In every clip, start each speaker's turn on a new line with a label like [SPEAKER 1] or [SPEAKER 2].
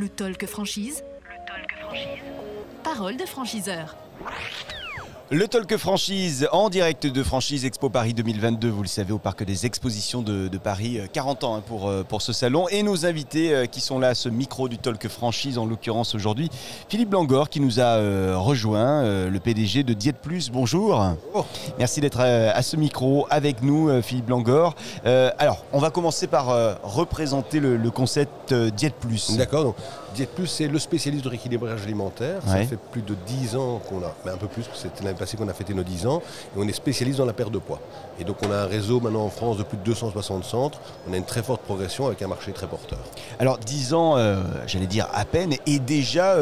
[SPEAKER 1] Le talk franchise. Parole de franchiseur.
[SPEAKER 2] Le talk franchise en direct de Franchise Expo Paris 2022, vous le savez, au Parc des Expositions de Paris. 40 ans pour ce salon. Et nos invités qui sont là à ce micro du talk franchise, en l'occurrence aujourd'hui, Philippe Langor qui nous a rejoint, le PDG de Diète Plus. Bonjour.
[SPEAKER 3] Oh.
[SPEAKER 2] Merci d'être à ce micro avec nous, Philippe Langor. Alors, on va commencer par représenter le concept Diète Plus.
[SPEAKER 3] D'accord, donc Diète Plus, c'est le spécialiste de rééquilibrage alimentaire.
[SPEAKER 2] Ouais.
[SPEAKER 3] Ça fait plus de 10 ans qu'on a, mais un peu plus, c'était l'année passée qu'on a fêté nos 10 ans, et on est spécialiste dans la perte de poids. Et donc on a un réseau maintenant en France de plus de 260 centres, on a une très forte progression avec un marché très porteur.
[SPEAKER 2] Alors 10 ans, j'allais dire à peine, et déjà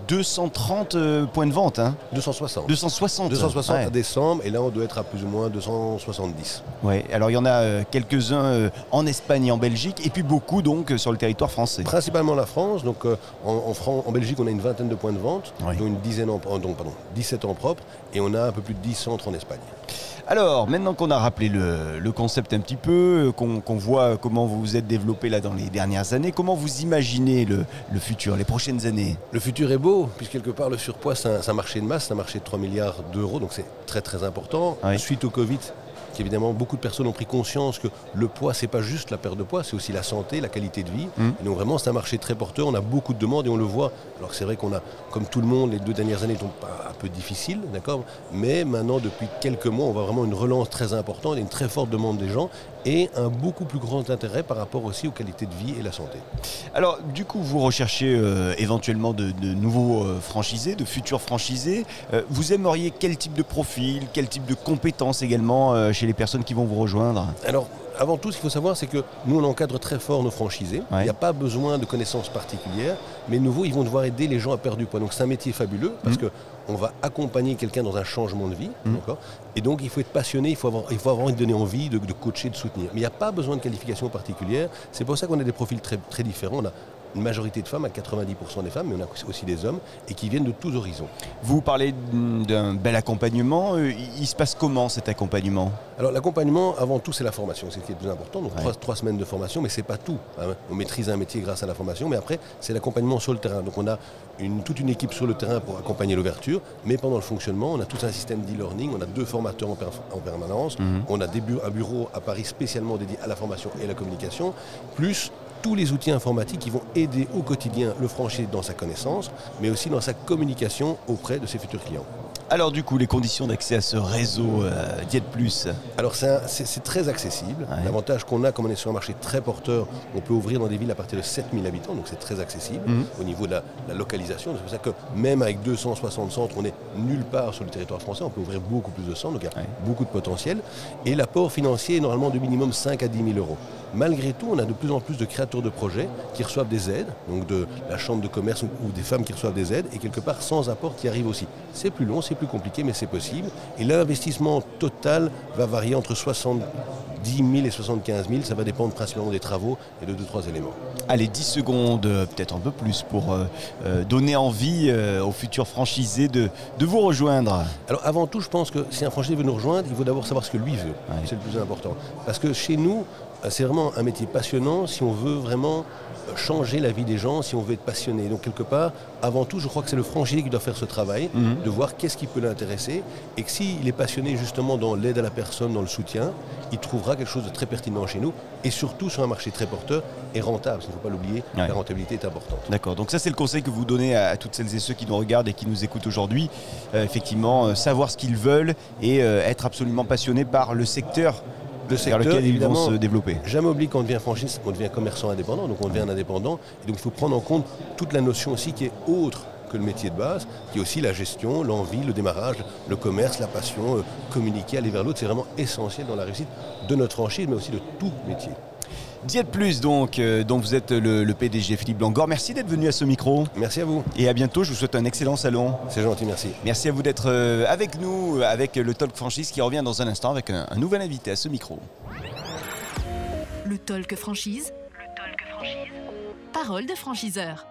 [SPEAKER 2] 230 points de vente. Hein.
[SPEAKER 3] 260.
[SPEAKER 2] 260.
[SPEAKER 3] 260
[SPEAKER 2] Ouais.
[SPEAKER 3] à décembre, et là on doit être à plus ou moins 270.
[SPEAKER 2] Ouais. Alors il y en a quelques-uns en Espagne et en Belgique, et puis beaucoup donc sur le territoire français.
[SPEAKER 3] Principalement la France, donc en Belgique on a une vingtaine de points de vente,
[SPEAKER 2] Oui.
[SPEAKER 3] dont 17 en propre, et on a un peu plus de 10 centres en Espagne.
[SPEAKER 2] Alors maintenant qu'on a rappelé le concept un petit peu, qu'on voit comment vous vous êtes développé là dans les dernières années, comment vous imaginez le futur, les prochaines années?
[SPEAKER 3] Le futur est beau, puisque quelque part le surpoids c'est un marché de masse, c'est un marché de 3 milliards d'euros, donc c'est très très important.
[SPEAKER 2] Oui.
[SPEAKER 3] Suite au Covid, évidemment beaucoup de personnes ont pris conscience que le poids c'est pas juste la perte de poids, c'est aussi la santé, la qualité de vie. Et donc vraiment c'est un marché très porteur, on a beaucoup de demandes et on le voit. Alors c'est vrai qu'on a, comme tout le monde, les 2 dernières années sont un peu difficiles, d'accord, mais maintenant depuis quelques mois on voit vraiment une relance très importante et une très forte demande des gens et un beaucoup plus grand intérêt par rapport aussi aux qualités de vie et la santé.
[SPEAKER 2] Alors du coup vous recherchez éventuellement de nouveaux franchisés, de futurs franchisés. Vous aimeriez quel type de profil, quel type de compétences également chez les personnes qui vont vous rejoindre?
[SPEAKER 3] Alors, avant tout, ce qu'il faut savoir, c'est que nous, on encadre très fort nos franchisés.
[SPEAKER 2] Ouais.
[SPEAKER 3] Il n'y a pas besoin de connaissances particulières, mais nouveau, ils vont devoir aider les gens à perdre du poids. Donc, c'est un métier fabuleux parce qu'on va accompagner quelqu'un dans un changement de vie. D'accord. Et donc, il faut être passionné, il faut avoir donner envie de coacher, de soutenir. Mais il n'y a pas besoin de qualification particulière. C'est pour ça qu'on a des profils très, très différents. On a une majorité de femmes, à 90% des femmes, mais on a aussi des hommes, et qui viennent de tous horizons.
[SPEAKER 2] Vous parlez d'un bel accompagnement. Il se passe comment cet accompagnement?
[SPEAKER 3] Alors l'accompagnement, avant tout, c'est la formation, c'est ce qui est le plus important. Donc 3 semaines de formation, mais c'est pas tout. Hein. On maîtrise un métier grâce à la formation, mais après, c'est l'accompagnement sur le terrain. Donc on a toute une équipe sur le terrain pour accompagner l'ouverture, mais pendant le fonctionnement, on a tout un système d'e-learning, on a 2 formateurs en permanence, on a un bureau à Paris spécialement dédié à la formation et la communication, plus tous les outils informatiques qui vont aider au quotidien le franchisé dans sa connaissance, mais aussi dans sa communication auprès de ses futurs clients.
[SPEAKER 2] Alors du coup, les conditions d'accès à ce réseau Diète Plus?
[SPEAKER 3] Alors c'est très accessible.
[SPEAKER 2] Ouais.
[SPEAKER 3] L'avantage qu'on a, comme on est sur un marché très porteur, on peut ouvrir dans des villes à partir de 7000 habitants, donc c'est très accessible au niveau de la localisation. C'est pour ça que même avec 260 centres, on n'est nulle part sur le territoire français, on peut ouvrir beaucoup plus de centres, donc il y a beaucoup de potentiel. Et l'apport financier est normalement de minimum 5 à 10 000 euros. Malgré tout, on a de plus en plus de créateurs de projets qui reçoivent des aides, donc de la chambre de commerce ou des femmes qui reçoivent des aides, et quelque part sans apport qui arrive aussi. C'est plus long, c'est plus compliqué, mais c'est possible. Et l'investissement total va varier entre 70 000 et 75 000, ça va dépendre principalement des travaux et de 2-3 éléments.
[SPEAKER 2] Allez, 10 secondes, peut-être un peu plus, pour donner envie aux futurs franchisés de vous rejoindre.
[SPEAKER 3] Alors avant tout, je pense que si un franchisé veut nous rejoindre, il faut d'abord savoir ce que lui veut.
[SPEAKER 2] Ouais.
[SPEAKER 3] C'est le plus important. Parce que chez nous, c'est vraiment un métier passionnant si on veut vraiment changer la vie des gens, si on veut être passionné. Donc quelque part, avant tout, je crois que c'est le franchisé qui doit faire ce travail, de voir qu'est-ce qui peut l'intéresser, et que s'il est passionné justement dans l'aide à la personne, dans le soutien, il trouvera quelque chose de très pertinent chez nous, et surtout sur un marché très porteur et rentable. Il ne faut pas l'oublier, la rentabilité est importante.
[SPEAKER 2] D'accord, donc ça c'est le conseil que vous donnez à toutes celles et ceux qui nous regardent et qui nous écoutent aujourd'hui. Effectivement, savoir ce qu'ils veulent et être absolument passionné par le secteur vers lequel ils vont se développer.
[SPEAKER 3] Jamais oublier quand on devient franchisé, on devient commerçant indépendant, donc on devient un indépendant. Et donc il faut prendre en compte toute la notion aussi qui est autre que le métier de base, qui est aussi la gestion, l'envie, le démarrage, le commerce, la passion, communiquer, aller vers l'autre. C'est vraiment essentiel dans la réussite de notre franchise, mais aussi de tout métier.
[SPEAKER 2] Diète Plus donc, dont vous êtes le PDG Philippe Langor. Merci d'être venu à ce micro.
[SPEAKER 3] Merci à vous.
[SPEAKER 2] Et à bientôt, je vous souhaite un excellent salon.
[SPEAKER 3] C'est gentil, merci.
[SPEAKER 2] Merci à vous d'être avec nous, avec le Talk Franchise qui revient dans un instant avec un nouvel invité à ce micro.
[SPEAKER 1] Le talk franchise. Parole de franchiseur.